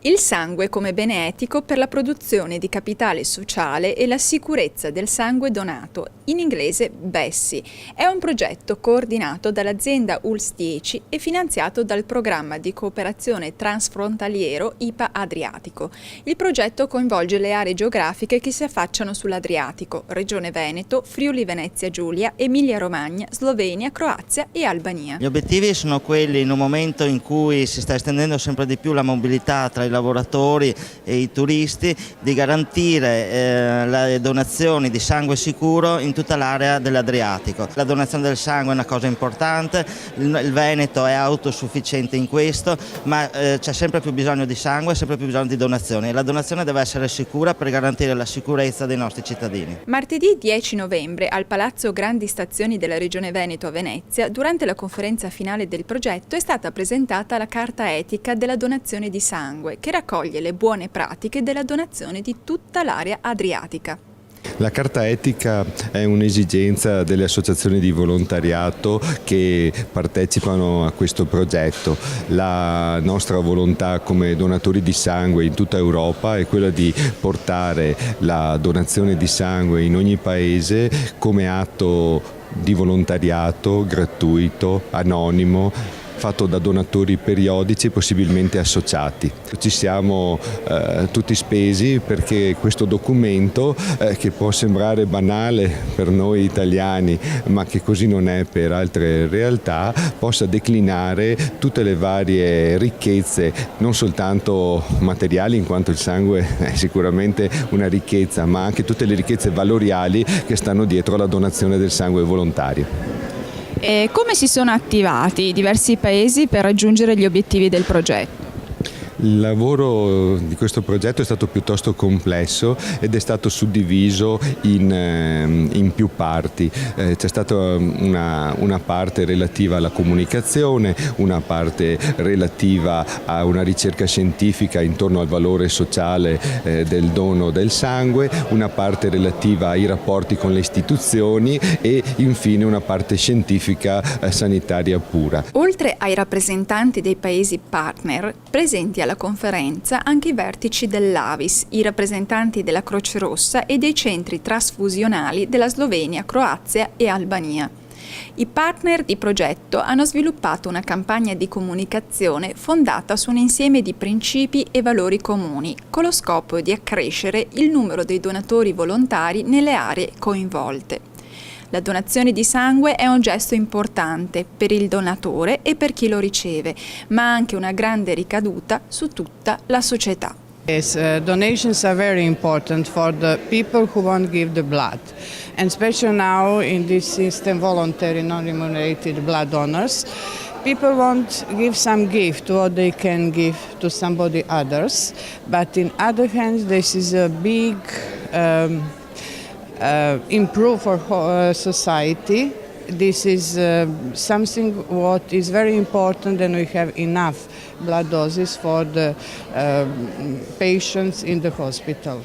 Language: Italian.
Il sangue come bene etico per la produzione di capitale sociale e la sicurezza del sangue donato, in inglese BESSI, è un progetto coordinato dall'azienda ULSS 10 e finanziato dal programma di cooperazione transfrontaliero IPA Adriatico. Il progetto coinvolge le aree geografiche che si affacciano sull'Adriatico, Regione Veneto, Friuli Venezia Giulia, Emilia Romagna, Slovenia, Croazia e Albania. Gli obiettivi sono quelli, in un momento in cui si sta estendendo sempre di più la mobilità tra i lavoratori e i turisti, di garantire le donazioni di sangue sicuro in tutta l'area dell'Adriatico. La donazione del sangue è una cosa importante, il Veneto è autosufficiente in questo, ma c'è sempre più bisogno di sangue, sempre più bisogno di donazioni e la donazione deve essere sicura per garantire la sicurezza dei nostri cittadini. Martedì 10 novembre al Palazzo Grandi Stazioni della Regione Veneto a Venezia, durante la conferenza finale del progetto, è stata presentata la Carta Etica della donazione di sangue, che raccoglie le buone pratiche della donazione di tutta l'area adriatica. La carta etica è un'esigenza delle associazioni di volontariato che partecipano a questo progetto. La nostra volontà come donatori di sangue in tutta Europa è quella di portare la donazione di sangue in ogni paese come atto di volontariato gratuito, anonimo, fatto da donatori periodici e possibilmente associati. Ci siamo tutti spesi perché questo documento, che può sembrare banale per noi italiani, ma che così non è per altre realtà, possa declinare tutte le varie ricchezze, non soltanto materiali, in quanto il sangue è sicuramente una ricchezza, ma anche tutte le ricchezze valoriali che stanno dietro alla donazione del sangue volontario. E come si sono attivati i diversi paesi per raggiungere gli obiettivi del progetto? Il lavoro di questo progetto è stato piuttosto complesso ed è stato suddiviso in più parti. C'è stata una parte relativa alla comunicazione, una parte relativa a una ricerca scientifica intorno al valore sociale del dono del sangue, una parte relativa ai rapporti con le istituzioni e infine una parte scientifica sanitaria pura. Oltre ai rappresentanti dei paesi partner, presenti alla conferenza anche i vertici dell'Avis, i rappresentanti della Croce Rossa e dei centri trasfusionali della Slovenia, Croazia e Albania. I partner di progetto hanno sviluppato una campagna di comunicazione fondata su un insieme di principi e valori comuni, con lo scopo di accrescere il numero dei donatori volontari nelle aree coinvolte. La donazione di sangue è un gesto importante per il donatore e per chi lo riceve, ma ha anche una grande ricaduta su tutta la società. Yes, donations are very important for the people who want to give the blood, and especially now in this system, voluntary non-remunerated blood donors. People want to give some gift, what they can give to somebody others, but in other hands, this is a big improve for society. This is something what is very important, and we have enough blood doses for the patients in the hospital.